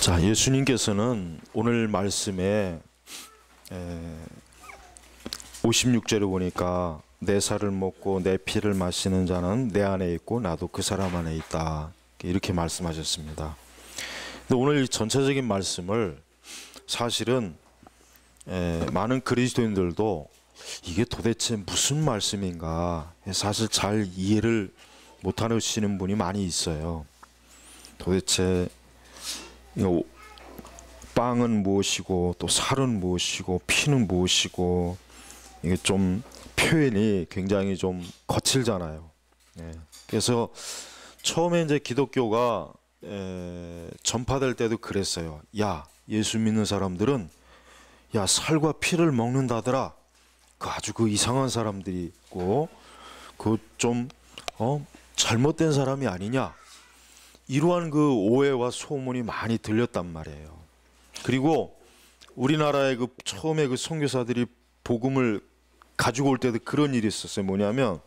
자, 예수님께서는 오늘 말씀에 56절에 보니까 내 살을 먹고 내 피를 마시는 자는 내 안에 있고 나도 그 사람 안에 있다, 이렇게 말씀하셨습니다. 근데 오늘 이 전체적인 말씀을 사실은 많은 그리스도인들도 이게 도대체 무슨 말씀인가 사실 잘 이해를 못하시는 분이 많이 있어요. 도대체 빵은 무엇이고 또 살은 무엇이고 피는 무엇이고, 이게 좀 표현이 굉장히 좀 거칠잖아요. 그래서 처음에 이제 기독교가 전파될 때도 그랬어요. 야, 예수 믿는 사람들은 야, 살과 피를 먹는다더라. 그 아주 그 이상한 사람들이 있고 그 좀 잘못된 사람이 아니냐, 이러한 그 오해와 소문이 많이 들렸단 말이에요. 그리고 우리나라의 그 처음에 그 선교사들이 복음을 가지고 올 때도 그런 일이 있었어요. 뭐냐면,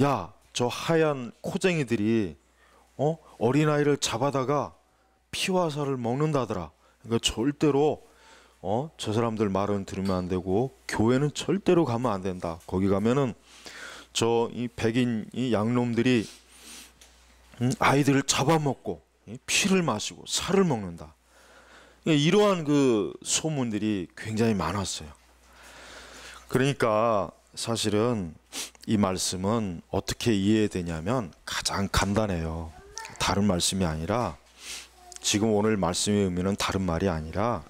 야, 저 하얀 코쟁이들이 어린아이를 잡아다가 피와 살을 먹는다더라. 그러니까 절대로 저 사람들 말은 들으면 안 되고 교회는 절대로 가면 안 된다. 거기 가면은 저 이 백인 이 양놈들이 아이들을 잡아먹고 피를 마시고 살을 먹는다. 이러한 그 소문들이 굉장히 많았어요. 그러니까 사실은 이 말씀은 어떻게 이해되냐면 가장 간단해요. 다른 말씀이 아니라, 지금 오늘 말씀의 의미는 다른 말이 아니라,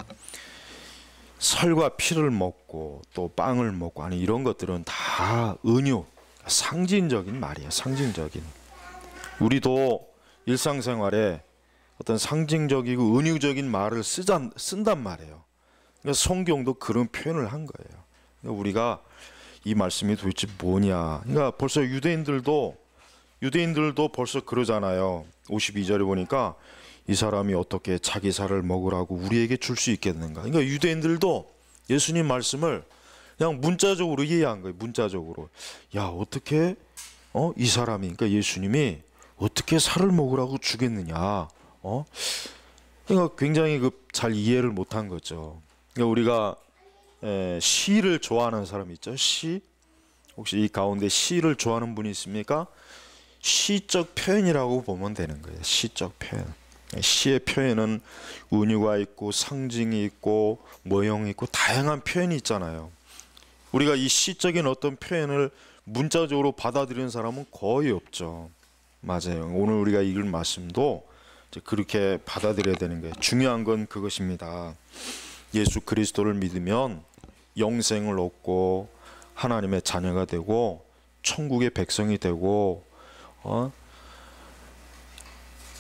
살과 피를 먹고 또 빵을 먹고 하는 이런 것들은 다 은유, 상징적인 말이에요. 상징적인. 우리도 일상생활에 어떤 상징적이고 은유적인 말을 쓴단 말이에요. 그러니까 성경도 그런 표현을 한 거예요. 그러니까 우리가 이 말씀이 도대체 뭐냐. 그러니까 벌써 유대인들도 벌써 그러잖아요. 52절에 보니까 이 사람이 어떻게 자기 살을 먹으라고 우리에게 줄 수 있겠는가. 그러니까 유대인들도 예수님 말씀을 그냥 문자적으로 이해한 거예요. 문자적으로. 야, 어떻게 이 사람이, 그러니까 예수님이 어떻게 살을 먹으라고 주겠느냐. 그러니까 굉장히 잘 이해를 못한 거죠. 그러니까 우리가 시를 좋아하는 사람 있죠. 시. 혹시 이 가운데 시를 좋아하는 분이 있습니까? 시적 표현이라고 보면 되는 거예요. 시적 표현. 시의 표현은 은유가 있고 상징이 있고 모형이 있고 다양한 표현이 있잖아요. 우리가 이 시적인 어떤 표현을 문자적으로 받아들이는 사람은 거의 없죠. 맞아요. 오늘 우리가 읽을 말씀도 그렇게 받아들여야 되는 거예요. 중요한 건 그것입니다. 예수 그리스도를 믿으면 영생을 얻고 하나님의 자녀가 되고 천국의 백성이 되고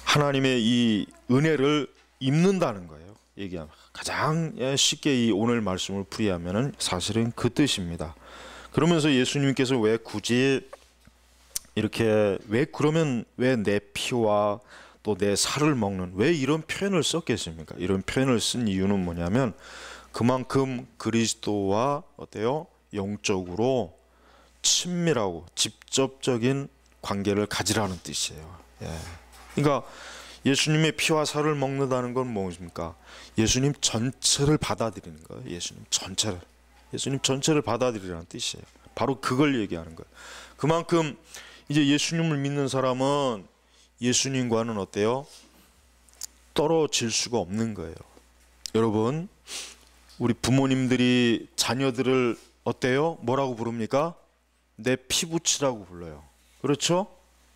하나님의 이 은혜를 입는다는 거예요. 얘기하면 가장 쉽게 이 오늘 말씀을 풀이하면은 사실은 그 뜻입니다. 그러면서 예수님께서 왜 굳이 이렇게 그러면 왜 내 피와 또 내 살을 먹는, 왜 이런 표현을 썼겠습니까? 이런 표현을 쓴 이유는 뭐냐면, 그만큼 그리스도와 어때요? 영적으로 친밀하고 직접적인 관계를 가지라는 뜻이에요. 그러니까 예수님의 피와 살을 먹는다는 건 무엇입니까? 예수님 전체를 받아들이는 거예요. 예수님 전체를 받아들이라는 뜻이에요. 바로 그걸 얘기하는 거예요. 그만큼 이제 예수님을 믿는 사람은 예수님과는 어때요? 떨어질 수가 없는 거예요. 여러분, 우리 부모님들이 자녀들을 어때요? 뭐라고 부릅니까? 내 피부치라고 불러요. 그렇죠?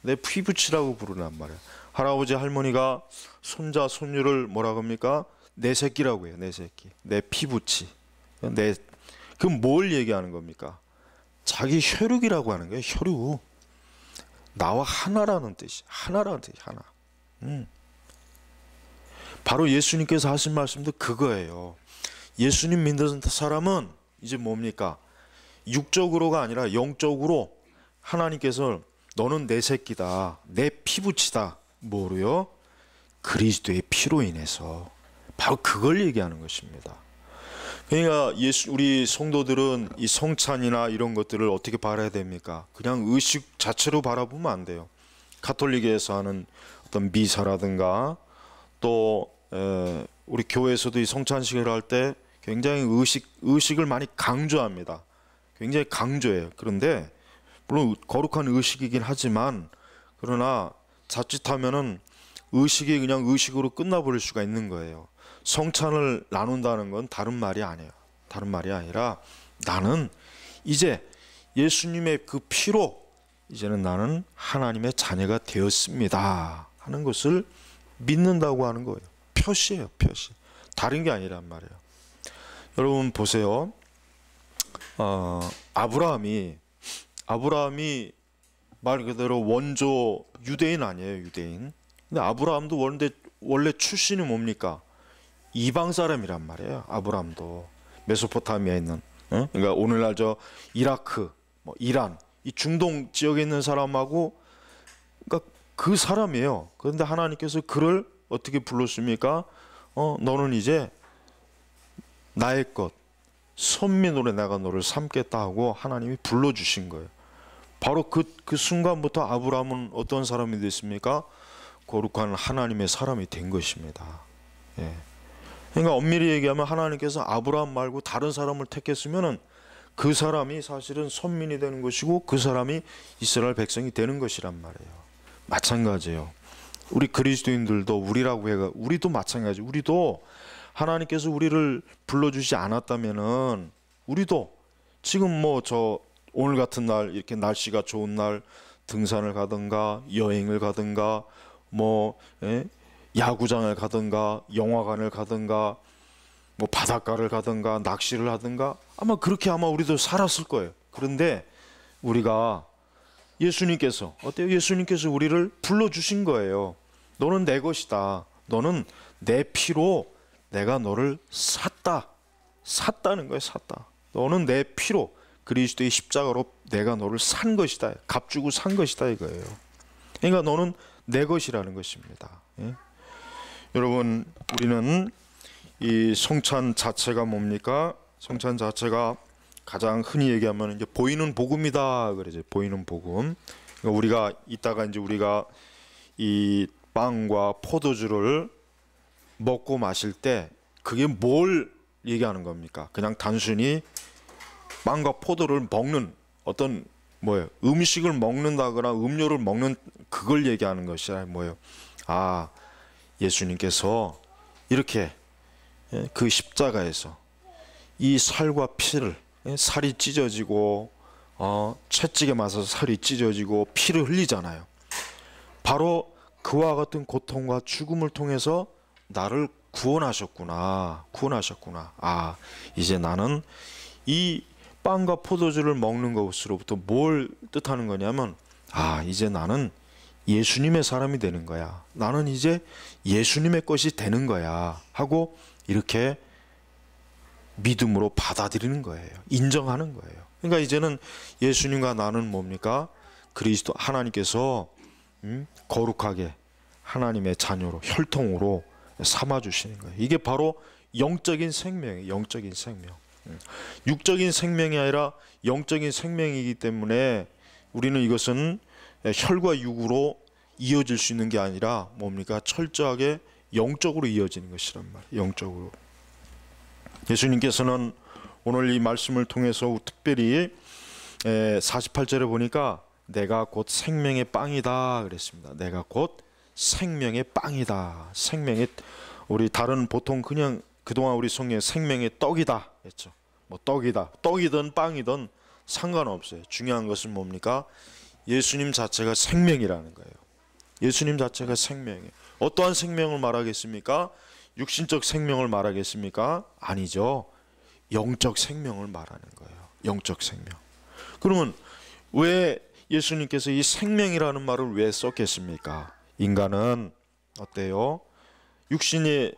내 피부치라고 부르란 말이에요. 할아버지 할머니가 손자 손녀를 뭐라고 합니까? 내 새끼라고 해요. 내 새끼. 내 피부치. 그럼 뭘 얘기하는 겁니까? 자기 혈육이라고 하는 거예요. 혈육. 나와 하나라는 뜻이. 하나라는 뜻이. 하나. 바로 예수님께서 하신 말씀도 그거예요. 예수님 믿는 사람은 이제 뭡니까? 육적으로가 아니라 영적으로 하나님께서 너는 내 새끼다, 내 피부치다. 뭐로요? 그리스도의 피로 인해서. 바로 그걸 얘기하는 것입니다. 그러니까 우리 성도들은 이 성찬이나 이런 것들을 어떻게 바라야 됩니까? 그냥 의식 자체로 바라보면 안 돼요. 가톨릭에서 하는 어떤 미사라든가 또 우리 교회에서도 이 성찬식을 할 때 굉장히 의식을 많이 강조합니다. 굉장히 강조해요. 그런데 물론 거룩한 의식이긴 하지만 그러나 자칫하면은 의식이 그냥 의식으로 끝나버릴 수가 있는 거예요. 성찬을 나눈다는 건 다른 말이 아니에요. 다른 말이 아니라 나는 이제 예수님의 그 피로 이제는 나는 하나님의 자녀가 되었습니다 하는 것을 믿는다고 하는 거예요. 표시예요, 표시. 다른 게 아니란 말이에요. 여러분 보세요. 아브라함이 말 그대로 원조 유대인 아니에요, 유대인. 근데 아브라함도 원래 출신이 뭡니까? 이방 사람이란 말이에요. 아브라함도 메소포타미아에 있는, 그러니까 오늘날 저 이라크, 뭐 이란, 이 중동 지역에 있는 사람하고, 그러니까 그 사람이에요. 그런데 하나님께서 그를 어떻게 불렀습니까? 너는 이제 나의 것, 선민으로 내가 너를 삼겠다 하고 하나님이 불러주신 거예요. 바로 그 순간부터 아브라함은 어떤 사람이 됐습니까? 거룩한 하나님의 사람이 된 것입니다. 예. 그러니까 엄밀히 얘기하면 하나님께서 아브라함 말고 다른 사람을 택했으면은 그 사람이 사실은 선민이 되는 것이고 그 사람이 이스라엘 백성이 되는 것이란 말이에요. 마찬가지예요. 우리 그리스도인들도 우리도 마찬가지. 우리도 하나님께서 우리를 불러주지 않았다면은 우리도 지금 뭐 오늘 같은 날 이렇게 날씨가 좋은 날 등산을 가든가 여행을 가든가 야구장을 가든가 영화관을 가든가 뭐 바닷가를 가든가 낚시를 하든가 아마 그렇게 우리도 살았을 거예요. 그런데 우리가 예수님께서 어때요? 예수님께서 우리를 불러주신 거예요. 너는 내 것이다. 너는 내 피로 내가 너를 샀다는 거예요. 샀다. 너는 내 피로 그리스도의 십자가로 내가 너를 산 것이다. 값주고 산 것이다 이거예요. 그러니까 너는 내 것이라는 것입니다. 예? 여러분 우리는 이 성찬 자체가 뭡니까? 성찬 자체가 가장 흔히 얘기하면 이제 보이는 복음이다 그러죠. 보이는 복음. 그러니까 우리가 이따가 이제 우리가 이 빵과 포도주를 먹고 마실 때 그게 뭘 얘기하는 겁니까? 그냥 단순히 빵과 포도를 먹는 어떤 음식을 먹는다거나 음료를 먹는 그걸 얘기하는 것이 아니라 뭐예요? 예수님께서 이렇게 그 십자가에서 이 살과 피를 살이 찢어지고 채찍에 맞아서 살이 찢어지고 피를 흘리잖아요. 바로 그와 같은 고통과 죽음을 통해서 나를 구원하셨구나. 이제 나는 이 빵과 포도주를 먹는 것으로부터 뭘 뜻하는 거냐면 이제 나는 예수님의 사람이 되는 거야. 나는 이제 예수님의 것이 되는 거야 하고 이렇게 믿음으로 받아들이는 거예요. 인정하는 거예요. 그러니까 이제는 예수님과 나는 뭡니까? 그리스도 하나님께서 거룩하게 하나님의 자녀로 혈통으로 삼아주시는 거예요. 이게 바로 영적인 생명이에요. 영적인 생명. 육적인 생명이 아니라 영적인 생명이기 때문에 우리는 이것은 혈과 육으로 이어질 수 있는 게 아니라 뭡니까? 철저하게 영적으로 이어지는 것이란 말이에요. 영적으로. 예수님께서는 오늘 이 말씀을 통해서 특별히 48절에 보니까 내가 곧 생명의 빵이다 그랬습니다. 내가 곧 생명의 빵이다. 우리 다른 보통 그냥 그동안 우리 성경에 생명의 떡이다 했죠. 떡이든 빵이든 상관없어요. 중요한 것은 뭡니까? 예수님 자체가 생명이라는 거예요. 예수님 자체가 생명이에요. 어떠한 생명을 말하겠습니까? 육신적 생명을 말하겠습니까? 아니죠. 영적 생명을 말하는 거예요. 영적 생명. 그러면 왜 예수님께서 이 생명이라는 말을 왜 썼겠습니까? 인간은 어때요? 육신이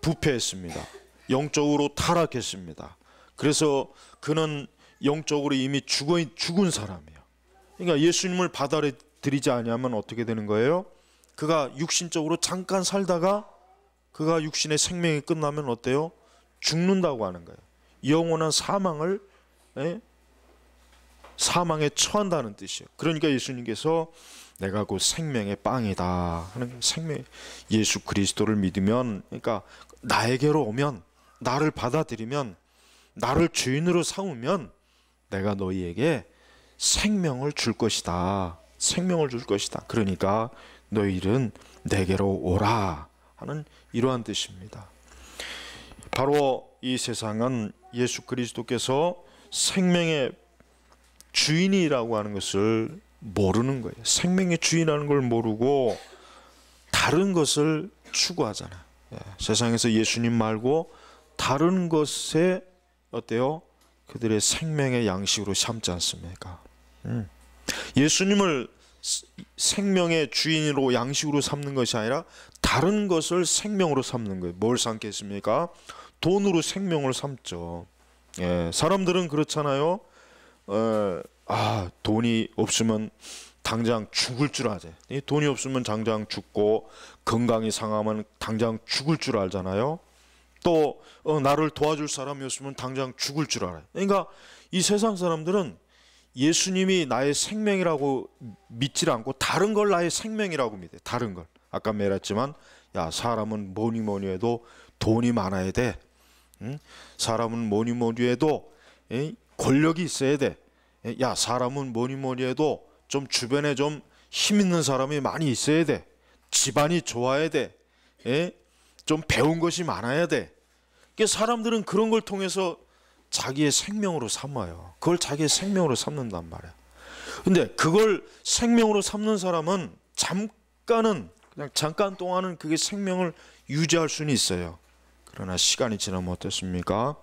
부패했습니다. 영적으로 타락했습니다. 그래서 그는 영적으로 이미 죽은 사람이에요. 그러니까 예수님을 받아들이지 않으면 어떻게 되는 거예요? 그가 육신적으로 잠깐 살다가 그가 육신의 생명이 끝나면 어때요? 죽는다고 하는 거예요. 영원한 사망을 사망에 처한다는 뜻이에요. 그러니까 예수님께서 내가 곧 생명의 빵이다 하는, 생명, 예수 그리스도를 믿으면, 그러니까 나에게로 오면, 나를 받아들이면, 나를 주인으로 삼으면 내가 너희에게 생명을 줄 것이다. 생명을 줄 것이다. 그러니까 너희는 내게로 오라 하는 이러한 뜻입니다. 바로 이 세상은 예수 그리스도께서 생명의 주인이라고 하는 것을 모르는 거예요. 생명의 주인이라는 걸 모르고 다른 것을 추구하잖아요. 세상에서 예수님 말고 다른 것에 어때요? 그들의 생명의 양식으로 삼지 않습니까? 예수님을 생명의 주인으로 양식으로 삼는 것이 아니라 다른 것을 생명으로 삼는 거예요. 뭘 삼겠습니까? 돈으로 생명을 삼죠. 사람들은 그렇잖아요. 돈이 없으면 당장 죽을 줄 알지. 돈이 없으면 당장 죽고, 건강이 상하면 당장 죽을 줄 알잖아요. 또 나를 도와줄 사람이 없으면 당장 죽을 줄 알아요. 그러니까 이 세상 사람들은 예수님이 나의 생명이라고 믿질 않고 다른 걸 나의 생명이라고 믿어요. 다른 걸. 아까 말했지만, 야, 사람은 뭐니 해도 돈이 많아야 돼. 사람은 뭐니 해도 권력이 있어야 돼. 야, 사람은 뭐니 해도 좀 주변에 좀 힘 있는 사람이 많이 있어야 돼. 집안이 좋아야 돼. 좀 배운 것이 많아야 돼. 그러니까 사람들은 그런 걸 통해서 자기의 생명으로 삼아요. 그걸 자기의 생명으로 삼는단 말이야. 근데 그걸 생명으로 삼는 사람은 그냥 잠깐 동안은 그게 생명을 유지할 수는 있어요. 그러나 시간이 지나면 어떻습니까?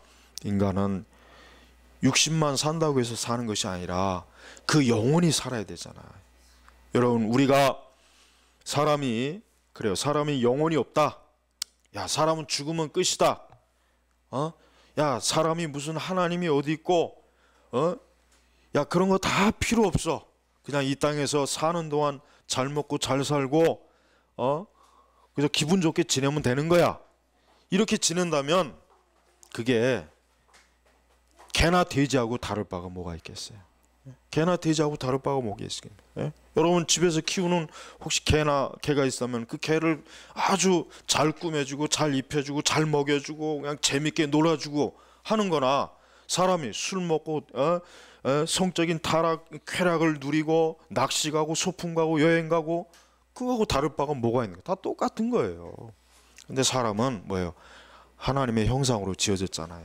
인간은 60만 산다고 해서 사는 것이 아니라 그 영혼이 살아야 되잖아요. 여러분, 우리가 사람이 영혼이 없다. 야, 사람은 죽으면 끝이다. 야, 사람이 무슨 하나님이 어디 있고, 야, 그런 거 다 필요 없어. 그냥 이 땅에서 사는 동안 잘 먹고 잘 살고, 그래서 기분 좋게 지내면 되는 거야. 이렇게 지낸다면 그게 개나 돼지하고 다를 바가 뭐가 있겠어요? 개나 돼지하고 다를 바가 뭐가 있겠어요? 여러분 집에서 키우는 혹시 개가 있다면 그 개를 아주 잘 꾸며주고 잘 입혀주고 잘 먹여주고 그냥 재밌게 놀아주고 하는 거나, 사람이 술 먹고 성적인 쾌락을 누리고 낚시 가고 소풍 가고 여행 가고, 그거하고 다를 바가 뭐가 있는 거예요? 다 똑같은 거예요. 근데 사람은 뭐예요? 하나님의 형상으로 지어졌잖아요.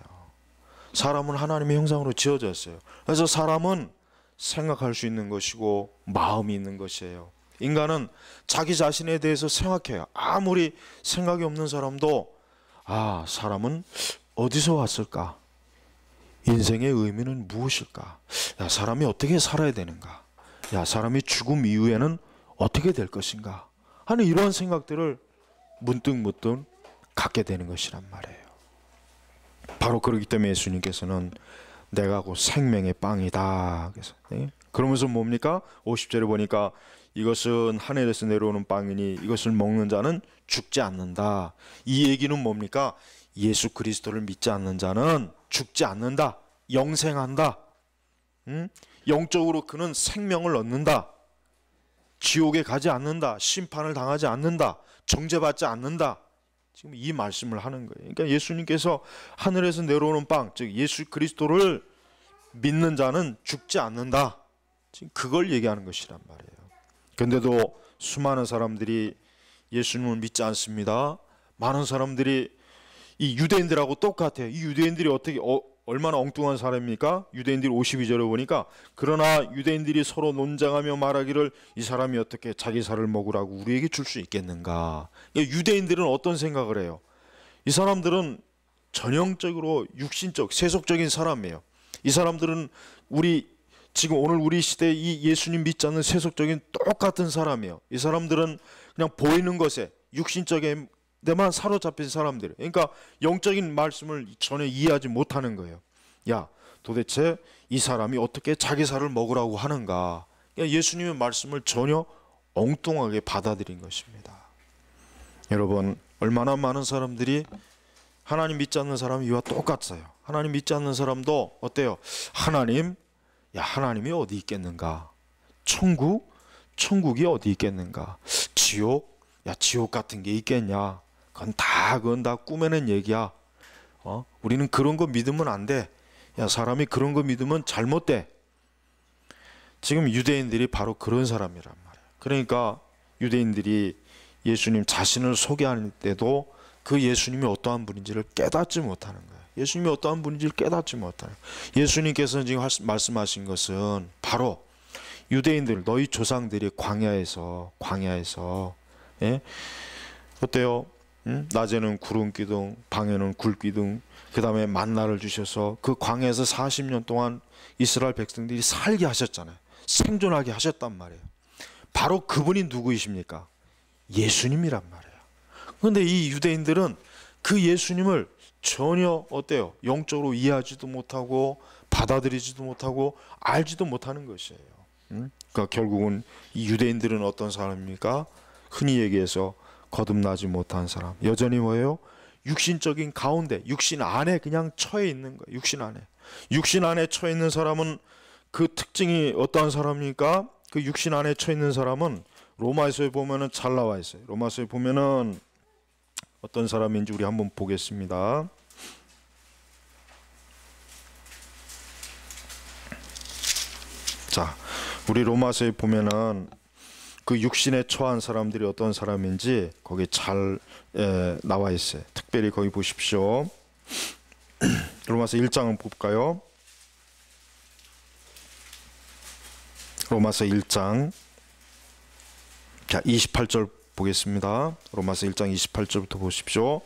사람은 하나님의 형상으로 지어졌어요. 그래서 사람은 생각할 수 있는 것이고 마음이 있는 것이에요. 인간은 자기 자신에 대해서 생각해요. 아무리 생각이 없는 사람도, 사람은 어디서 왔을까? 인생의 의미는 무엇일까? 야, 사람이 어떻게 살아야 되는가? 야, 사람이 죽음 이후에는 어떻게 될 것인가? 하는 이러한 생각들을 문득 갖게 되는 것이란 말이에요. 바로 그렇기 때문에 예수님께서는 내가 곧 생명의 빵이다. 그러면서 뭡니까? 50절에 보니까 이것은 하늘에서 내려오는 빵이니 이것을 먹는 자는 죽지 않는다. 이 얘기는 뭡니까? 예수 그리스도를 믿지 않는 자는 죽지 않는다. 영생한다. 영적으로 그는 생명을 얻는다. 지옥에 가지 않는다. 심판을 당하지 않는다. 정죄받지 않는다. 지금 이 말씀을 하는 거예요. 그러니까 예수님께서 하늘에서 내려오는 빵, 즉 예수 그리스도를 믿는 자는 죽지 않는다. 지금 그걸 얘기하는 것이란 말이에요. 그런데도 수많은 사람들이 예수님을 믿지 않습니다. 많은 사람들이 이 유대인들하고 똑같아요. 이 유대인들이 얼마나 엉뚱한 사람입니까? 유대인들이 52절에 보니까, 그러나 유대인들이 서로 논쟁하며 말하기를 이 사람이 어떻게 자기 살을 먹으라고 우리에게 줄 수 있겠는가? 유대인들은 어떤 생각을 해요? 이 사람들은 전형적으로 육신적, 세속적인 사람이에요. 이 사람들은 지금 오늘 우리 시대에 이 예수님 믿지 않는 세속적인 똑같은 사람이에요. 이 사람들은 그냥 보이는 것에 육신적인 데만 사로잡힌 사람들. 그러니까 영적인 말씀을 전혀 이해하지 못하는 거예요. 야, 도대체 이 사람이 어떻게 자기 살을 먹으라고 하는가? 그러니까 예수님의 말씀을 전혀 엉뚱하게 받아들인 것입니다. 여러분, 얼마나 많은 사람들이 하나님 믿지 않는 사람이 이와 똑같아요. 하나님 믿지 않는 사람도 어때요? 하나님, 야, 하나님이 어디 있겠는가? 천국? 천국이 어디 있겠는가? 지옥? 야, 지옥 같은 게 있겠냐? 그건 다 꾸며낸 얘기야. 우리는 그런 거 믿으면 안 돼. 야, 사람이 그런 거 믿으면 잘못돼. 지금 유대인들이 바로 그런 사람이란 말이야. 그러니까 유대인들이 예수님 자신을 소개할 때도 그 예수님이 어떠한 분인지를 깨닫지 못하는 거예요. 예수님이 어떠한 분인지를 깨닫지 못하는 거예요. 예수님께서 지금 말씀하신 것은 바로 유대인들, 너희 조상들이 광야에서 예? 어때요? 낮에는 구름 기둥, 밤에는 굴 기둥, 그 다음에 만나를 주셔서 그 광야에서 40년 동안 이스라엘 백성들이 살게 하셨잖아요. 생존하게 하셨단 말이에요. 바로 그분이 누구이십니까? 예수님이란 말이에요. 그런데 이 유대인들은 그 예수님을 전혀 어때요? 영적으로 이해하지도 못하고 받아들이지도 못하고 알지도 못하는 것이에요. 그러니까 결국은 이 유대인들은 어떤 사람입니까? 흔히 얘기해서 거듭나지 못한 사람. 여전히 뭐예요? 육신적인 가운데, 육신 안에 그냥 처해 있는 거예요. 육신 안에. 육신 안에 처해 있는 사람은 그 특징이 어떠한 사람입니까? 그 육신 안에 처해 있는 사람은 로마서에 보면은 잘 나와 있어요. 로마서에 보면은 어떤 사람인지 우리 한번 보겠습니다. 자, 우리 로마서에 보면은 그 육신에 처한 사람들이 어떤 사람인지 거기 잘 나와 있어요. 특별히 거기 보십시오. 로마서 1장을 볼까요? 로마서 1장 자 28절 보겠습니다. 로마서 1장 28절부터 보십시오.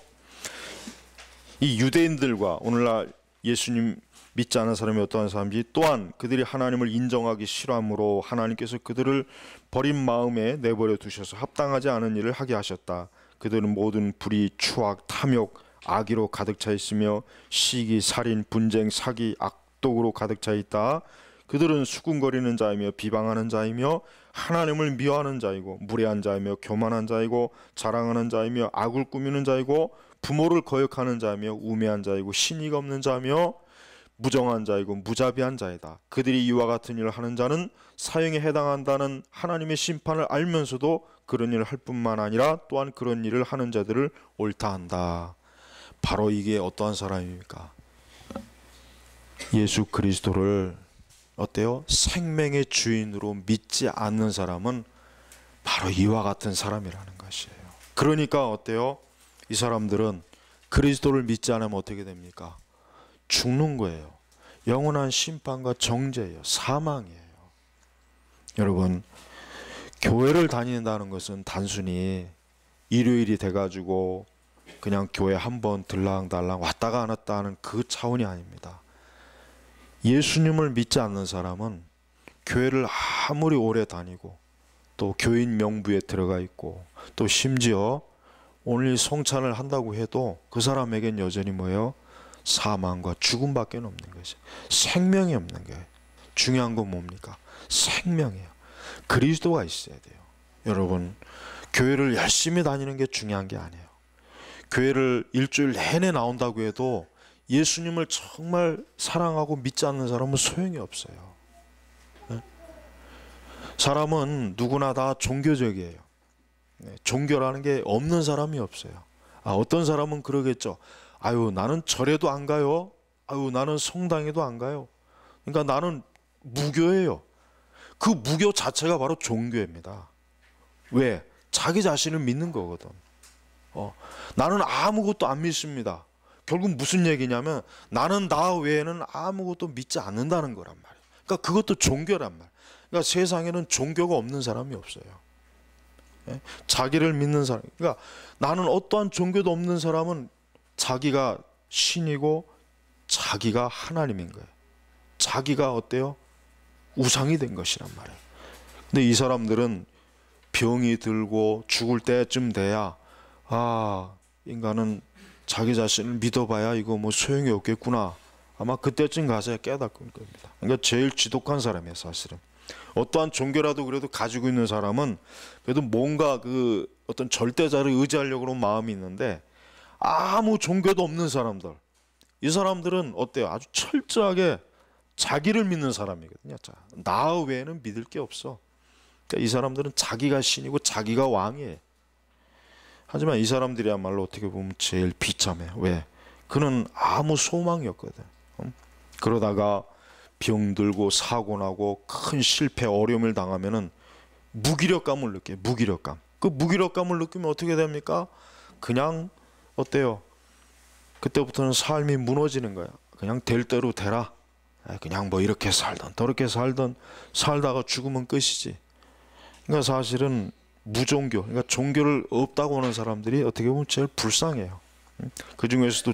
이 유대인들과 오늘날 예수님 믿지 않은 사람이 어떠한 사람인지, 또한 그들이 하나님을 인정하기 싫어함으로 하나님께서 그들을 버린 마음에 내버려 두셔서 합당하지 않은 일을 하게 하셨다. 그들은 모든 불의, 추악, 탐욕, 악의로 가득 차 있으며 시기, 살인, 분쟁, 사기, 악독으로 가득 차 있다. 그들은 수군거리는 자이며 비방하는 자이며 하나님을 미워하는 자이고 무례한 자이며 교만한 자이고 자랑하는 자이며 악을 꾸미는 자이고 부모를 거역하는 자이며 우매한 자이고 신의가 없는 자이며 무정한 자이고 무자비한 자이다. 그들이 이와 같은 일을 하는 자는 사형에 해당한다는 하나님의 심판을 알면서도 그런 일을 할 뿐만 아니라 또한 그런 일을 하는 자들을 옳다 한다. 바로 이게 어떠한 사람입니까? 예수 그리스도를 어때요? 생명의 주인으로 믿지 않는 사람은 바로 이와 같은 사람이라는 것이에요. 그러니까 어때요? 이 사람들은 그리스도를 믿지 않으면 어떻게 됩니까? 죽는 거예요. 영원한 심판과 정죄예요. 사망이에요. 여러분, 교회를 다닌다는 것은 단순히 일요일이 돼가지고 그냥 교회 한번 들랑달랑 왔다가 안 왔다 하는 그 차원이 아닙니다. 예수님을 믿지 않는 사람은 교회를 아무리 오래 다니고 또 교인 명부에 들어가 있고 또 심지어 오늘 성찬을 한다고 해도 그 사람에겐 여전히 뭐예요? 사망과 죽음밖에 없는 것이, 생명이 없는 거예요. 중요한 건 뭡니까? 생명이에요. 그리스도가 있어야 돼요. 여러분, 교회를 열심히 다니는 게 중요한 게 아니에요. 교회를 일주일 내내 나온다고 해도 예수님을 정말 사랑하고 믿지 않는 사람은 소용이 없어요. 네? 사람은 누구나 다 종교적이에요. 네, 종교라는 게 없는 사람이 없어요. 어떤 사람은 그러겠죠. 아유, 나는 절에도 안 가요. 아유, 나는 성당에도 안 가요. 그러니까 나는 무교예요. 그 무교 자체가 바로 종교입니다. 왜? 자기 자신을 믿는 거거든. 나는 아무것도 안 믿습니다. 결국 무슨 얘기냐면 나는 나 외에는 아무것도 믿지 않는다는 거란 말이에요. 그러니까 그것도 종교란 말이에요. 그러니까 세상에는 종교가 없는 사람이 없어요. 예? 자기를 믿는 사람. 그러니까 나는 어떠한 종교도 없는 사람은 자기가 신이고 자기가 하나님인 거예요. 자기가 어때요? 우상이 된 것이란 말이에요. 근데 이 사람들은 병이 들고 죽을 때쯤 돼야 인간은 자기 자신을 믿어봐야 이거 뭐 소용이 없겠구나. 아마 그때쯤 가서야 깨닫을 겁니다. 그러니까 제일 지독한 사람이에요, 사실은. 어떠한 종교라도 그래도 가지고 있는 사람은 그래도 뭔가 그 어떤 절대자를 의지하려고 하는 마음이 있는데, 아무 종교도 없는 사람들, 이 사람들은 어때요? 아주 철저하게 자기를 믿는 사람이거든요. 자, 나 외에는 믿을 게 없어. 그러니까 이 사람들은 자기가 신이고 자기가 왕이에요. 하지만 이 사람들이야말로 어떻게 보면 제일 비참해. 왜? 그는 아무 소망이 없거든. 그러다가 병들고 사고 나고 큰 실패 어려움을 당하면은 무기력감을 느껴요. 무기력감. 그 무기력감을 느끼면 어떻게 됩니까? 그냥 어때요? 그때부터는 삶이 무너지는 거야. 그냥 될 대로 되라. 그냥 뭐 이렇게 살던 저렇게 살던 살다가 죽으면 끝이지. 그러니까 사실은 무종교, 그러니까 종교를 없다고 하는 사람들이 어떻게 보면 제일 불쌍해요. 그 중에서도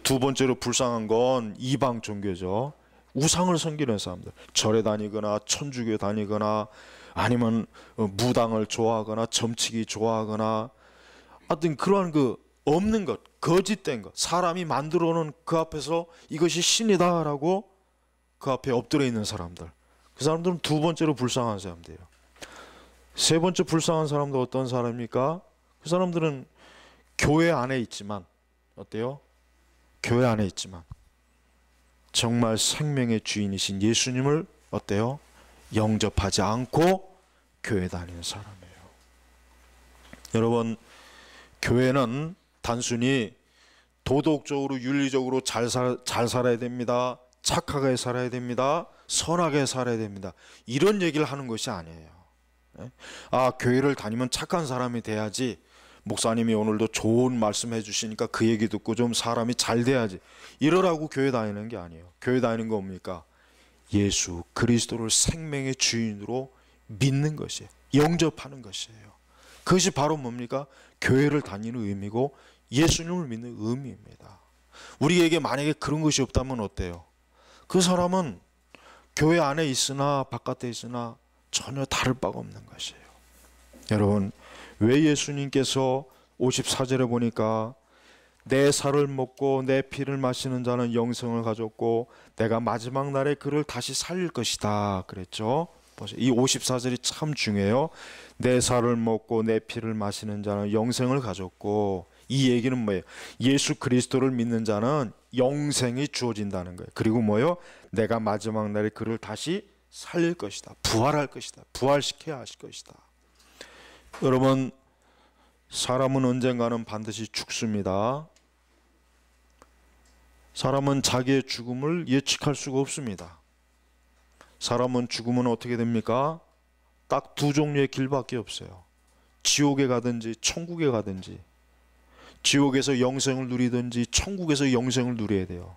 두 번째로 불쌍한 건 이방 종교죠. 우상을 섬기는 사람들, 절에 다니거나 천주교 다니거나 아니면 무당을 좋아하거나 점치기 좋아하거나 하여튼 그러한 그 없는 것, 거짓된 것, 사람이 만들어 놓은 그 앞에서 이것이 신이다라고 그 앞에 엎드려 있는 사람들, 그 사람들은 두 번째로 불쌍한 사람들이에요. 세 번째 불쌍한 사람도 어떤 사람입니까? 그 사람들은 교회 안에 있지만 어때요? 교회 안에 있지만 정말 생명의 주인이신 예수님을 어때요? 영접하지 않고 교회 다니는 사람이에요. 여러분, 교회는 단순히 도덕적으로 윤리적으로 잘 살아야 됩니다. 착하게 살아야 됩니다. 선하게 살아야 됩니다. 이런 얘기를 하는 것이 아니에요. 아, 교회를 다니면 착한 사람이 돼야지. 목사님이 오늘도 좋은 말씀 해주시니까 그 얘기 듣고 좀 사람이 잘 돼야지. 이러라고 교회 다니는 게 아니에요. 교회 다니는 거 뭡니까? 예수 그리스도를 생명의 주인으로 믿는 것이에요. 영접하는 것이에요. 그것이 바로 뭡니까? 교회를 다니는 의미고 예수님을 믿는 의미입니다. 우리에게 만약에 그런 것이 없다면 어때요? 그 사람은 교회 안에 있으나 바깥에 있으나 전혀 다를 바가 없는 것이에요. 여러분, 왜 예수님께서 54절에 보니까 내 살을 먹고 내 피를 마시는 자는 영생을 가졌고 내가 마지막 날에 그를 다시 살릴 것이다 그랬죠. 이 54절이 참 중요해요. 내 살을 먹고 내 피를 마시는 자는 영생을 가졌고, 이 얘기는 뭐예요? 예수 그리스도를 믿는 자는 영생이 주어진다는 거예요. 그리고 뭐요? 내가 마지막 날에 그를 다시 살릴 것이다. 부활할 것이다. 부활시켜야 하실 것이다. 여러분, 사람은 언젠가는 반드시 죽습니다. 사람은 자기의 죽음을 예측할 수가 없습니다. 사람은 죽으면 어떻게 됩니까? 딱 두 종류의 길밖에 없어요. 지옥에 가든지 천국에 가든지, 지옥에서 영생을 누리든지 천국에서 영생을 누려야 돼요.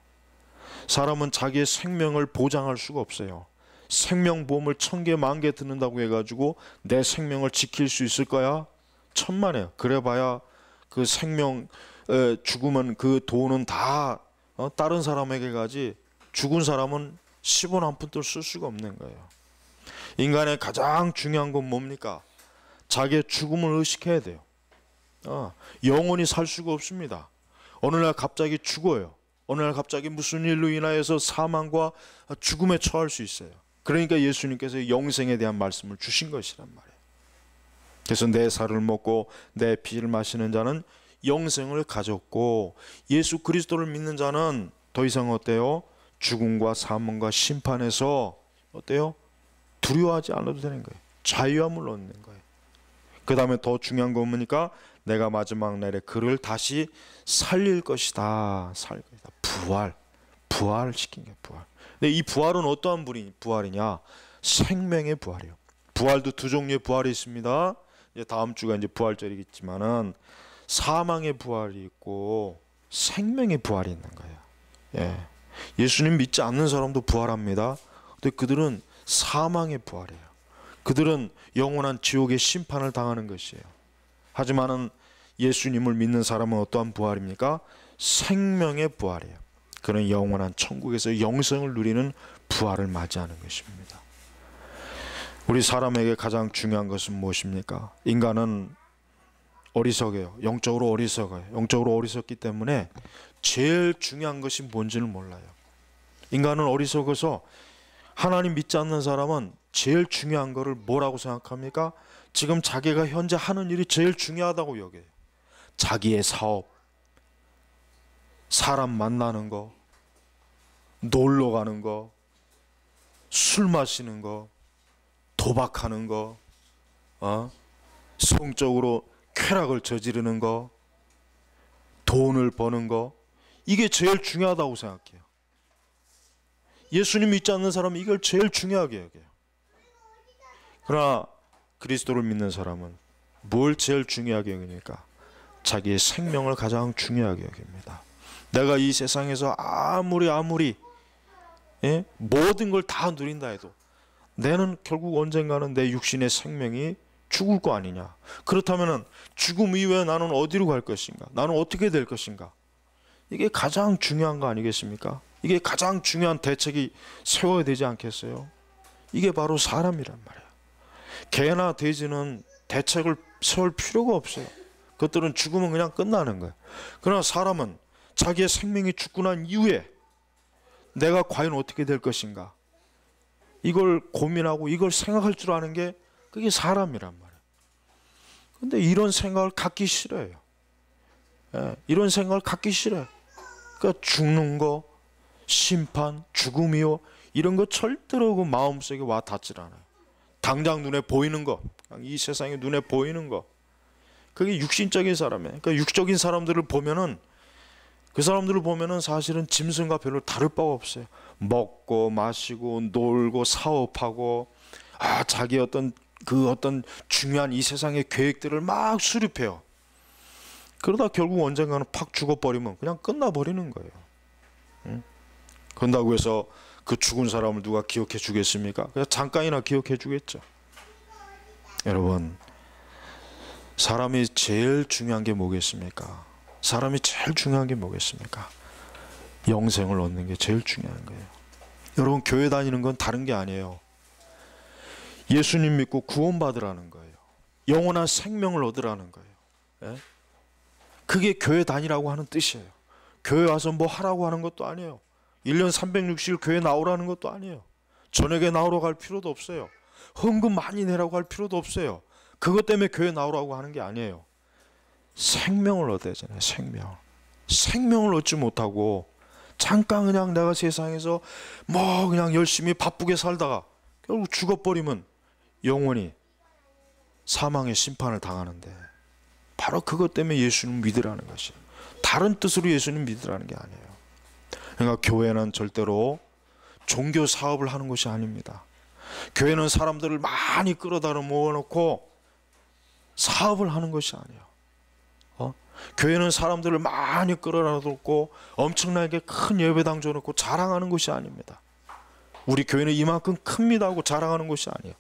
사람은 자기의 생명을 보장할 수가 없어요. 생명보험을 1000개, 10,000개 드는다고 해가지고 내 생명을 지킬 수 있을 거야? 천만에요. 그래봐야 그 생명 죽으면 그 돈은 다 다른 사람에게 가지, 죽은 사람은 10원 한 푼도 쓸 수가 없는 거예요. 인간의 가장 중요한 건 뭡니까? 자기의 죽음을 의식해야 돼요. 영원히 살 수가 없습니다. 어느 날 갑자기 죽어요. 어느 날 갑자기 무슨 일로 인하여서 사망과 죽음에 처할 수 있어요. 그러니까 예수님께서 영생에 대한 말씀을 주신 것이란 말이에요. 그래서 내 살을 먹고 내 피를 마시는 자는 영생을 가졌고, 예수 그리스도를 믿는 자는 더 이상 어때요? 죽음과 사망과 심판에서 어때요? 두려워하지 않아도 되는 거예요. 자유함을 얻는 거예요. 그 다음에 더 중요한 건 뭡니까? 내가 마지막 날에 그를 다시 살릴 것이다. 살릴 것이다. 부활시킨 게 부활. 근데 이 부활은 어떠한 부활이냐? 생명의 부활이에요. 부활도 두 종류의 부활이 있습니다. 이제 다음 주가 이제 부활절이겠지만은 사망의 부활이 있고 생명의 부활이 있는 거예요. 예. 예수님 믿지 않는 사람도 부활합니다. 근데 그들은 사망의 부활이에요. 그들은 영원한 지옥의 심판을 당하는 것이에요. 하지만은 예수님을 믿는 사람은 어떠한 부활입니까? 생명의 부활이에요. 그는 영원한 천국에서 영생을 누리는 부활을 맞이하는 것입니다. 우리 사람에게 가장 중요한 것은 무엇입니까? 인간은 어리석어요. 영적으로 어리석어요. 영적으로 어리석기 때문에 제일 중요한 것이 뭔지를 몰라요. 인간은 어리석어서 하나님 믿지 않는 사람은 제일 중요한 거를 뭐라고 생각합니까? 지금 자기가 현재 하는 일이 제일 중요하다고 여겨요. 자기의 사업, 사람 만나는 거, 놀러 가는 거, 술 마시는 거, 도박하는 거, 성적으로 쾌락을 저지르는 거, 돈을 버는 거, 이게 제일 중요하다고 생각해요. 예수님 믿지 않는 사람은 이걸 제일 중요하게 여겨요. 그러나 그리스도를 믿는 사람은 뭘 제일 중요하게 여기니까? 자기의 생명을 가장 중요하게 여깁니다. 내가 이 세상에서 아무리 모든 걸 다 누린다 해도 나는 결국 언젠가는 내 육신의 생명이 죽을 거 아니냐. 그렇다면 죽음 이후에 나는 어디로 갈 것인가? 나는 어떻게 될 것인가? 이게 가장 중요한 거 아니겠습니까? 이게 가장 중요한 대책이 세워야 되지 않겠어요? 이게 바로 사람이란 말이에요. 개나 돼지는 대책을 세울 필요가 없어요. 그것들은 죽으면 그냥 끝나는 거예요. 그러나 사람은 자기의 생명이 죽고 난 이후에 내가 과연 어떻게 될 것인가, 이걸 고민하고 이걸 생각할 줄 아는 게 그게 사람이란 말이에요. 근데 이런 생각을 갖기 싫어요. 이런 생각을 갖기 싫어요. 그러니까 죽는 거, 심판, 죽음이요, 이런 거 절대로 그 마음속에 와 닿질 않아요. 당장 눈에 보이는 거, 이 세상에 눈에 보이는 거, 그게 육신적인 사람이에요. 그러니까 육적인 사람들을 보면은, 그 사람들을 보면은 사실은 짐승과 별로 다를 바가 없어요. 먹고 마시고 놀고 사업하고, 자기 어떤 중요한 이 세상의 계획들을 막 수립해요. 그러다 결국 언젠가는 팍 죽어버리면 그냥 끝나버리는 거예요. 그런다고 해서 그 죽은 사람을 누가 기억해 주겠습니까? 그냥 잠깐이나 기억해 주겠죠. 여러분, 사람이 제일 중요한 게 뭐겠습니까? 사람이 제일 중요한 게 뭐겠습니까? 영생을 얻는 게 제일 중요한 거예요. 여러분, 교회 다니는 건 다른 게 아니에요. 예수님 믿고 구원받으라는 거예요. 영원한 생명을 얻으라는 거예요. 그게 교회 다니라고 하는 뜻이에요. 교회 와서 뭐 하라고 하는 것도 아니에요. 1년 360일 교회 나오라는 것도 아니에요. 저녁에 나오러 갈 필요도 없어요. 헌금 많이 내라고 할 필요도 없어요. 그것 때문에 교회 나오라고 하는 게 아니에요. 생명을 얻어야 되잖아요. 생명을 얻지 못하고 잠깐 그냥 내가 세상에서 뭐 그냥 열심히 바쁘게 살다가 결국 죽어버리면 영원히 사망의 심판을 당하는데, 바로 그것 때문에 예수님 믿으라는 것이, 다른 뜻으로 예수님 믿으라는 게 아니에요. 그러니까 교회는 절대로 종교 사업을 하는 것이 아닙니다. 교회는 사람들을 많이 끌어다 모아놓고 사업을 하는 것이 아니에요. 교회는 사람들을 많이 끌어다 놓고 엄청나게 큰 예배당 줘놓고 자랑하는 것이 아닙니다. 우리 교회는 이만큼 큽니다 하고 자랑하는 것이 아니에요.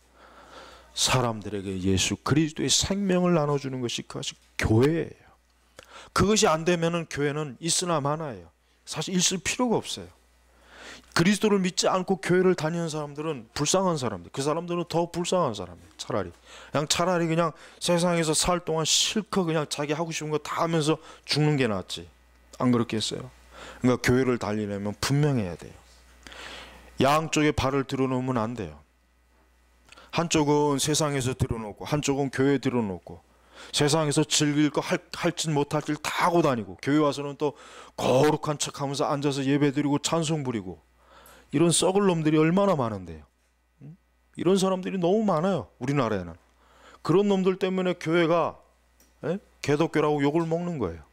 사람들에게 예수 그리스도의 생명을 나눠주는 것이 그것이 교회예요. 그것이 안 되면은 교회는 있으나 마나예요. 사실 있을 필요가 없어요. 그리스도를 믿지 않고 교회를 다니는 사람들은 불쌍한 사람들, 그 사람들은 더 불쌍한 사람이에요. 차라리 그냥 세상에서 살 동안 실컷 그냥 자기 하고 싶은 거 다 하면서 죽는 게 낫지. 안 그렇겠어요? 그러니까 교회를 다니려면 분명해야 돼요. 양쪽에 발을 들어놓으면 안 돼요. 한쪽은 세상에서 들어놓고 한쪽은 교회에 들어놓고, 세상에서 즐길 거 할 짓 못할 짓 다 하고 다니고, 교회 와서는 또 거룩한 척하면서 앉아서 예배드리고 찬송 부리고, 이런 썩을 놈들이 얼마나 많은데요. 이런 사람들이 너무 많아요, 우리나라에는. 그런 놈들 때문에 교회가 개독교라고 욕을 먹는 거예요.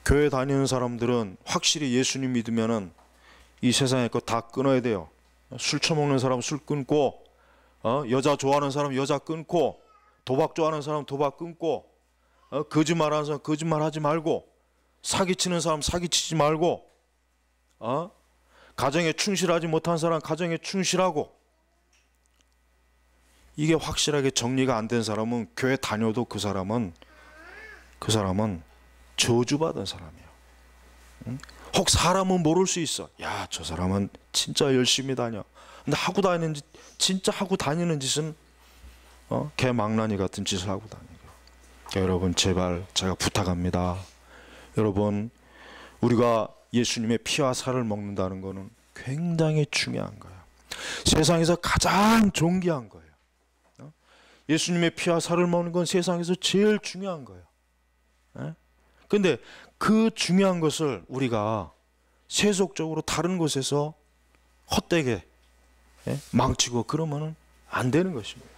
교회 다니는 사람들은 확실히 예수님 믿으면은 이 세상의 거 다 끊어야 돼요. 술 처먹는 사람 술 끊고, 여자 좋아하는 사람 여자 끊고, 도박 좋아하는 사람 도박 끊고, 거짓말하는 사람 거짓말하지 말고, 사기치는 사람 사기치지 말고, 가정에 충실하지 못한 사람 가정에 충실하고. 이게 확실하게 정리가 안 된 사람은 교회 다녀도 그 사람은 저주받은 사람이에요. 혹 사람은 모를 수 있어. 야, 저 사람은 진짜 열심히 다녀. 근데 진짜 하고 다니는 짓은 개망나니 같은 짓을 하고 다니고. 그러니까 여러분, 제발 제가 부탁합니다. 여러분, 우리가 예수님의 피와 살을 먹는다는 것은 굉장히 중요한 거예요. 세상에서 가장 존귀한 거예요. 예수님의 피와 살을 먹는 건 세상에서 제일 중요한 거예요. 근데 그 중요한 것을 우리가 세속적으로 다른 곳에서 헛되게 망치고 그러면은 안 되는 것입니다.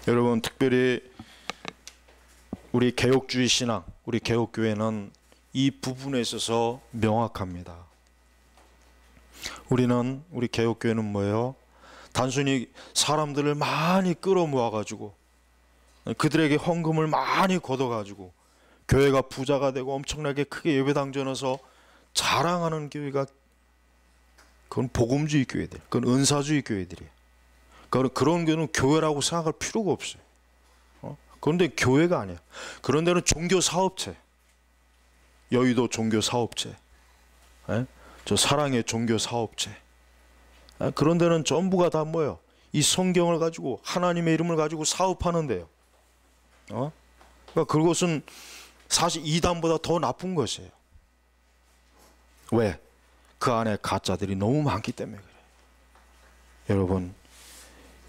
여러분, 특별히 우리 개혁주의 신앙, 우리 개혁교회는 이 부분에 있어서 명확합니다. 우리 개혁교회는 뭐예요? 단순히 사람들을 많이 끌어모아 가지고 그들에게 헌금을 많이 걷어 가지고 교회가 부자가 되고 엄청나게 크게 예배당 전어서 자랑하는 교회가, 그건 복음주의 교회들, 그건 은사주의 교회들이에요. 그런 교회는 교회라고 생각할 필요가 없어요. 그런데 교회가 아니에요. 그런 데는 종교 사업체, 여의도 종교 사업체, 저 사랑의 종교 사업체, 그런 데는 전부가 다 뭐예요? 이 성경을 가지고 하나님의 이름을 가지고 사업하는데요. 그러니까 그것은 사실 이단보다 더 나쁜 것이에요. 왜? 그 안에 가짜들이 너무 많기 때문에 그래요. 여러분,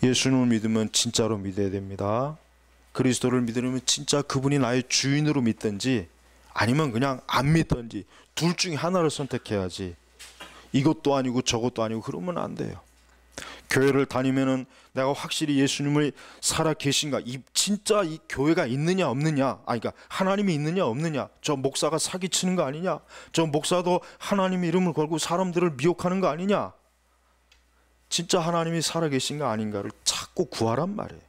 예수님을 믿으면 진짜로 믿어야 됩니다. 그리스도를 믿으려면 진짜 그분이 나의 주인으로 믿든지 아니면 그냥 안 믿든지 둘 중에 하나를 선택해야지, 이것도 아니고 저것도 아니고 그러면 안 돼요. 교회를 다니면은 내가 확실히 예수님을 살아 계신가, 진짜 이 교회가 있느냐 없느냐, 그러니까 하나님이 있느냐 없느냐, 저 목사가 사기치는 거 아니냐, 저 목사도 하나님의 이름을 걸고 사람들을 미혹하는 거 아니냐, 진짜 하나님이 살아 계신가 아닌가를 찾고 구하란 말이에요.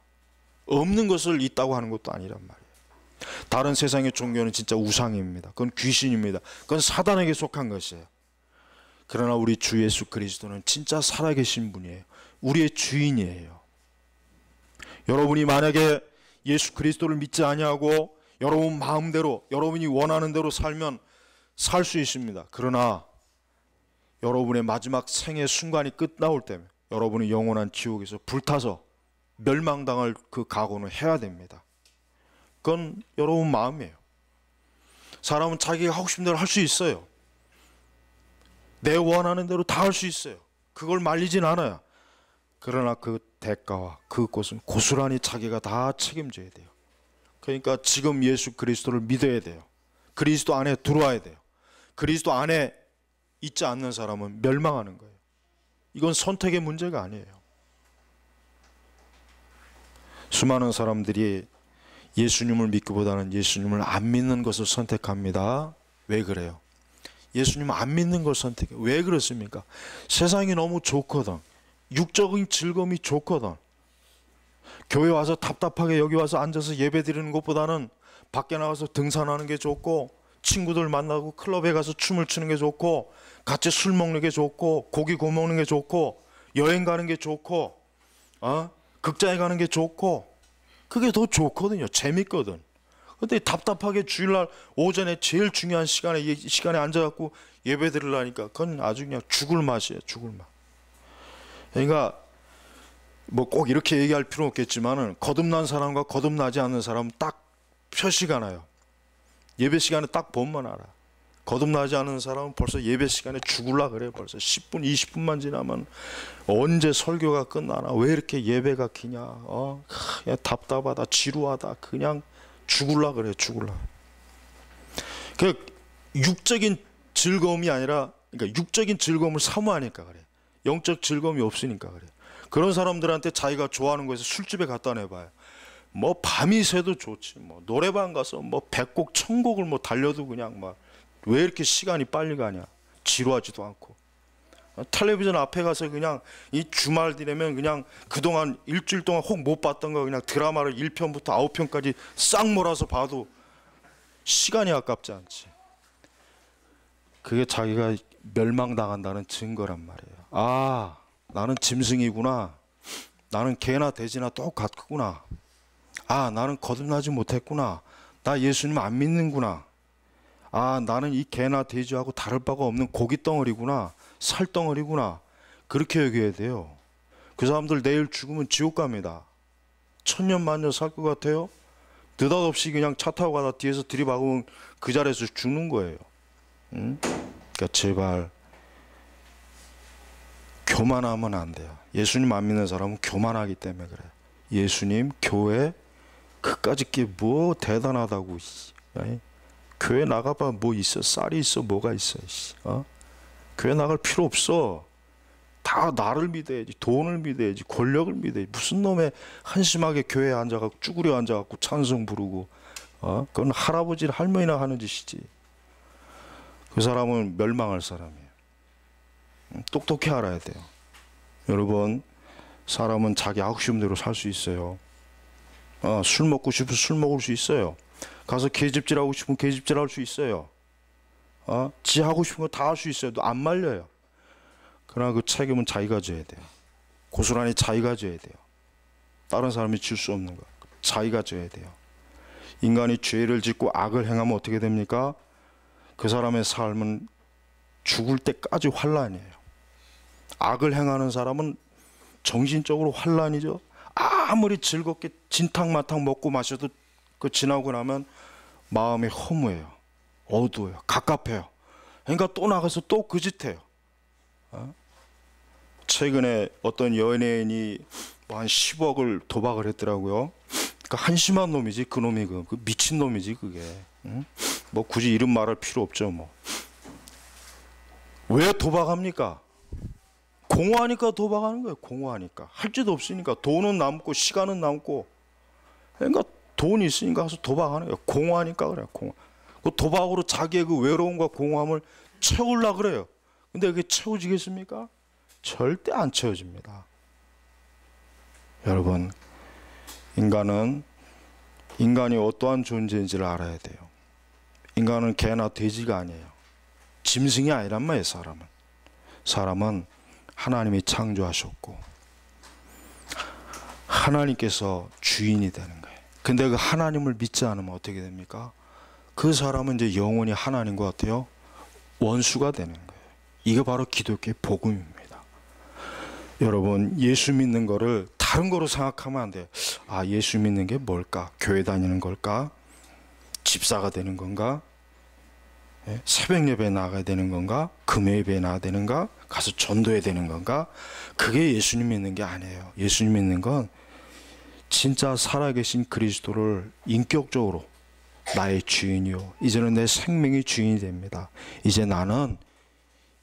없는 것을 있다고 하는 것도 아니란 말이에요. 다른 세상의 종교는 진짜 우상입니다. 그건 귀신입니다. 그건 사단에게 속한 것이에요. 그러나 우리 주 예수 그리스도는 진짜 살아계신 분이에요. 우리의 주인이에요. 여러분이 만약에 예수 그리스도를 믿지 아니하고 여러분 마음대로 여러분이 원하는 대로 살면 살 수 있습니다. 그러나 여러분의 마지막 생의 순간이 끝나올 때면 여러분이 영원한 지옥에서 불타서 멸망당할 그 각오는 해야 됩니다. 그건 여러분 마음이에요. 사람은 자기가 하고 싶은 대로 할 수 있어요. 내 원하는 대로 다 할 수 있어요. 그걸 말리진 않아요. 그러나 그 대가와 그것은 고스란히 자기가 다 책임져야 돼요. 그러니까 지금 예수 그리스도를 믿어야 돼요. 그리스도 안에 들어와야 돼요. 그리스도 안에 있지 않는 사람은 멸망하는 거예요. 이건 선택의 문제가 아니에요. 수많은 사람들이 예수님을 믿기보다는 예수님을 안 믿는 것을 선택합니다. 왜 그래요? 예수님 안 믿는 걸 선택해요. 왜 그렇습니까? 세상이 너무 좋거든. 육적인 즐거움이 좋거든. 교회 와서 답답하게 여기 와서 앉아서 예배 드리는 것보다는 밖에 나가서 등산하는 게 좋고, 친구들 만나고 클럽에 가서 춤을 추는 게 좋고, 같이 술 먹는 게 좋고, 고기 구워 먹는 게 좋고, 여행 가는 게 좋고, 극장에 가는 게 좋고, 그게 더 좋거든요. 재밌거든. 근데 답답하게 주일날 오전에 제일 중요한 시간에 이 시간에 앉아갖고 예배 드리려니까 그건 아주 그냥 죽을 맛이에요. 죽을 맛. 그러니까 뭐 꼭 이렇게 얘기할 필요는 없겠지만은 거듭난 사람과 거듭나지 않는 사람은 딱 표시가 나요. 예배 시간에 딱 보면 알아. 거듭나지 않은 사람은 벌써 예배 시간에 죽을라 그래요. 벌써 10분 20분만 지나면 언제 설교가 끝나나, 왜 이렇게 예배가 기냐, 그냥 답답하다, 지루하다, 그냥 죽을라 그래요. 죽을라. 그 육적인 즐거움이 아니라, 그러니까 육적인 즐거움을 사모하니까 그래. 영적 즐거움이 없으니까 그래. 그런 사람들한테 자기가 좋아하는 거에서 술집에 갖다 내봐요. 뭐 밤이 새도 좋지, 뭐 노래방 가서 뭐 100곡 1000곡을 뭐 달려도 그냥 막 왜 이렇게 시간이 빨리 가냐, 지루하지도 않고. 텔레비전 앞에 가서 그냥 이 주말 되면 그냥 그동안 일주일 동안 혹 못 봤던 거 그냥 드라마를 1편부터 9편까지 싹 몰아서 봐도 시간이 아깝지 않지. 그게 자기가 멸망당한다는 증거란 말이에요. 나는 짐승이구나. 나는 개나 돼지나 똑같구나. 나는 거듭나지 못했구나. 나 예수님 안 믿는구나. 나는 이 개나 돼지하고 다를 바가 없는 고기 덩어리구나. 살 덩어리구나. 그렇게 여겨야 돼요. 그 사람들 내일 죽으면 지옥 갑니다. 천년 만년 살 것 같아요? 느닷없이 그냥 차 타고 가다 뒤에서 들이박으면 그 자리에서 죽는 거예요. 그러니까 제발 교만하면 안 돼요. 예수님 안 믿는 사람은 교만하기 때문에 그래. 예수님, 교회, 그까짓 게 뭐 대단하다고. 교회 나가봐 뭐 있어? 쌀이 있어? 뭐가 있어? 교회 나갈 필요 없어. 다 나를 믿어야지, 돈을 믿어야지, 권력을 믿어야지. 무슨 놈의 한심하게 교회에 앉아갖고 쭈그려 앉아갖고 찬송 부르고, 그건 할아버지 할머니나 하는 짓이지. 그 사람은 멸망할 사람이에요. 똑똑히 알아야 돼요. 여러분, 사람은 자기 하고 싶은 대로 살 수 있어요. 술 먹고 싶으면 술 먹을 수 있어요. 가서 계집질하고 싶으면 계집질할 수 있어요. 지 하고 싶은 거 다 할 수 있어요. 안 말려요. 그러나 그 책임은 자기가 져야 돼요. 고스란히 자기가 져야 돼요. 다른 사람이 질 수 없는 거 자기가 져야 돼요. 인간이 죄를 짓고 악을 행하면 어떻게 됩니까? 그 사람의 삶은 죽을 때까지 환란이에요. 악을 행하는 사람은 정신적으로 환란이죠. 아무리 즐겁게 진탕마탕 먹고 마셔도 그 지나고 나면 마음이 허무해요. 어두워요. 갑갑해요. 그러니까 또 나가서 또 그 짓 해요. 최근에 어떤 연예인이 뭐 한 10억을 도박을 했더라고요. 그 한심한 놈이지, 그 놈이 그 미친 놈이지 그게. 뭐 굳이 이름 말할 필요 없죠 뭐. 왜 도박합니까? 공허하니까 도박하는 거예요. 공허하니까. 할 짓도 없으니까. 돈은 남고 시간은 남고. 그러니까 돈이 있으니까 가서 도박하는 거예요. 공허하니까 그래요. 공허. 그 도박으로 자기의 그 외로움과 공허함을 채우려고 그래요. 근데 그게 채워지겠습니까? 절대 안 채워집니다. 여러분, 인간이 어떠한 존재인지를 알아야 돼요. 인간은 개나 돼지가 아니에요. 짐승이 아니란 말이에요. 사람은 하나님이 창조하셨고 하나님께서 주인이 되는 거예요. 근데 그 하나님을 믿지 않으면 어떻게 됩니까? 그 사람은 이제 영원히 하나님과 어때요? 원수가 되는 거예요. 이게 바로 기독교의 복음입니다. 여러분, 예수 믿는 거를 다른 거로 생각하면 안 돼요. 예수 믿는 게 뭘까? 교회 다니는 걸까? 집사가 되는 건가? 새벽 예배에 나가야 되는 건가? 금요 예배에 나가야 되는가? 가서 전도해야 되는 건가? 그게 예수님 믿는 게 아니에요. 예수님 믿는 건 진짜 살아계신 그리스도를 인격적으로 나의 주인이요, 이제는 내 생명이 주인이 됩니다. 이제 나는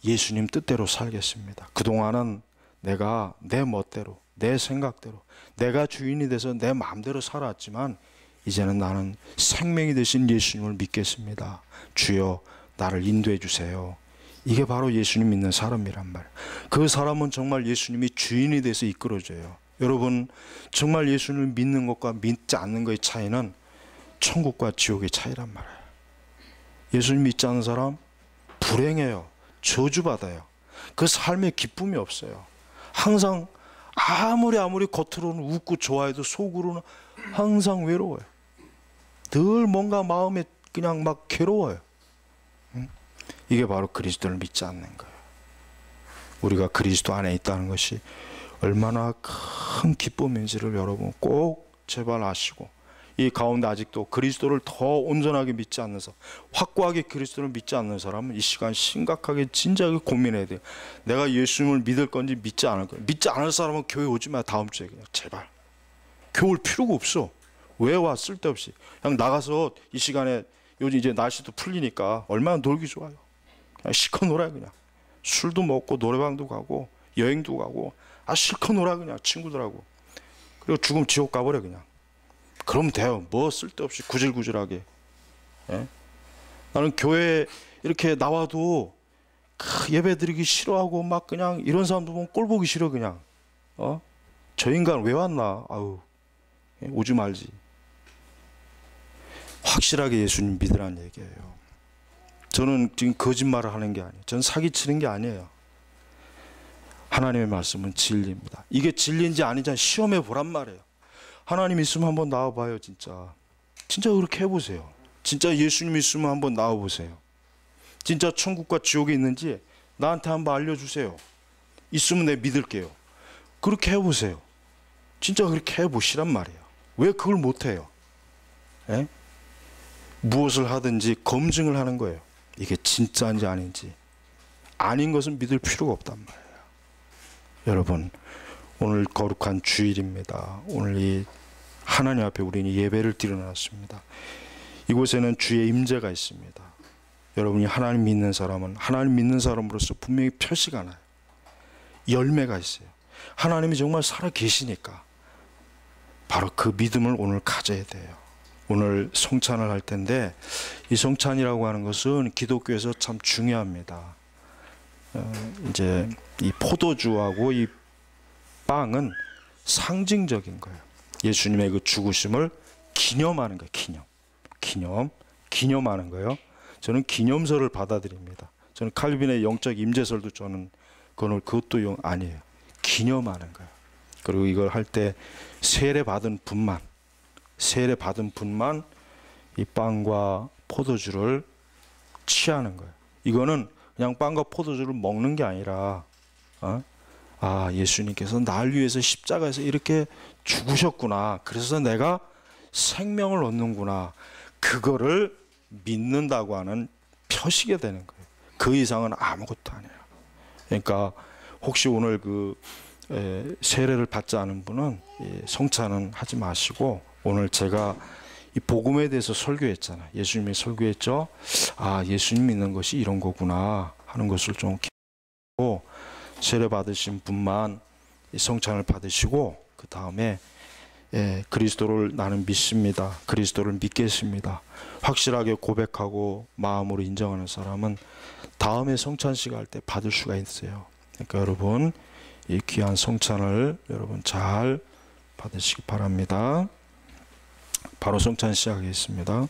예수님 뜻대로 살겠습니다. 그동안은 내가 내 멋대로, 내 생각대로, 내가 주인이 돼서 내 마음대로 살았지만 이제는 나는 생명이 되신 예수님을 믿겠습니다. 주여 나를 인도해 주세요. 이게 바로 예수님 믿는 사람이란 말이에요. 그 사람은 정말 예수님이 주인이 돼서 이끌어줘요. 여러분, 정말 예수님을 믿는 것과 믿지 않는 것의 차이는 천국과 지옥의 차이란 말이에요. 예수님 믿지 않는 사람 불행해요. 저주받아요. 그 삶에 기쁨이 없어요. 항상 아무리 겉으로는 웃고 좋아해도 속으로는 항상 외로워요. 늘 뭔가 마음에 그냥 막 괴로워요. 이게 바로 그리스도를 믿지 않는 거예요. 우리가 그리스도 안에 있다는 것이 얼마나 큰 기쁨인지를 여러분 꼭 제발 아시고, 이 가운데 아직도 그리스도를 더 온전하게 믿지 않는 사람, 확고하게 그리스도를 믿지 않는 사람은 이 시간 심각하게 진지하게 고민해야 돼요. 내가 예수님을 믿을 건지 믿지 않을 건지. 믿지 않을 사람은 교회 오지 마. 다음 주에 그냥 제발. 교회 올 필요가 없어. 왜 와? 쓸데없이. 그냥 나가서 이 시간에, 요즘 이제 날씨도 풀리니까 얼마나 놀기 좋아요. 그냥 실컷 놀아요. 그냥 술도 먹고 노래방도 가고 여행도 가고 실컷 놀아 그냥 친구들하고. 그리고 죽으면 지옥 가버려 그냥. 그러면 돼요. 뭐 쓸데없이 구질구질하게. 나는 교회 이렇게 나와도 예배 드리기 싫어하고 막 그냥 이런 사람도 보면 꼴 보기 싫어 그냥. 저 인간 왜 왔나? 오지 말지. 확실하게 예수님 믿으라는 얘기예요. 저는 지금 거짓말을 하는 게 아니에요. 저는 사기치는 게 아니에요. 하나님의 말씀은 진리입니다. 이게 진리인지 아닌지 시험해 보란 말이에요. 하나님 있으면 한번 나와봐요. 진짜 그렇게 해보세요. 진짜 예수님 있으면 한번 나와보세요. 진짜 천국과 지옥이 있는지 나한테 한번 알려주세요. 있으면 내가 믿을게요. 그렇게 해보세요. 진짜 그렇게 해보시란 말이에요. 왜 그걸 못해요? 무엇을 하든지 검증을 하는 거예요. 이게 진짜인지 아닌지. 아닌 것은 믿을 필요가 없단 말이에요. 여러분, 오늘 거룩한 주일입니다. 오늘 이 하나님 앞에 우리는 예배를 드려놨습니다. 이곳에는 주의 임재가 있습니다. 여러분이 하나님 믿는 사람은 하나님 믿는 사람으로서 분명히 표시가 나요. 열매가 있어요. 하나님이 정말 살아 계시니까 바로 그 믿음을 오늘 가져야 돼요. 오늘 성찬을 할 텐데 이 성찬이라고 하는 것은 기독교에서 참 중요합니다. 이제 이 포도주하고 이 빵은 상징적인 거예요. 예수님의 그 죽으심을 기념하는 거예요. 기념하는 거예요. 저는 기념설을 받아들입니다. 저는 칼빈의 영적 임재설도 저는 그것도 아니에요. 기념하는 거예요. 그리고 이걸 할 때 세례 받은 분만 이 빵과 포도주를 취하는 거예요. 이거는 그냥 빵과 포도주를 먹는 게 아니라 예수님께서 날 위해서 십자가에서 이렇게 죽으셨구나. 그래서 내가 생명을 얻는구나. 그거를 믿는다고 하는 표시가 되는 거예요. 그 이상은 아무것도 아니에요. 그러니까 혹시 오늘 세례를 받지 않은 분은 성찬은 하지 마시고, 오늘 제가 이 복음에 대해서 설교했잖아요. 예수님이 설교했죠. 예수님 믿는 것이 이런 거구나 하는 것을 좀 기억하고, 세례 받으신 분만 이 성찬을 받으시고, 그 다음에 그리스도를 나는 믿습니다. 그리스도를 믿겠습니다. 확실하게 고백하고 마음으로 인정하는 사람은 다음에 성찬식 할 때 받을 수가 있어요. 그러니까 여러분, 이 귀한 성찬을 여러분 잘 받으시기 바랍니다. 바로 성찬 시작하겠습니다.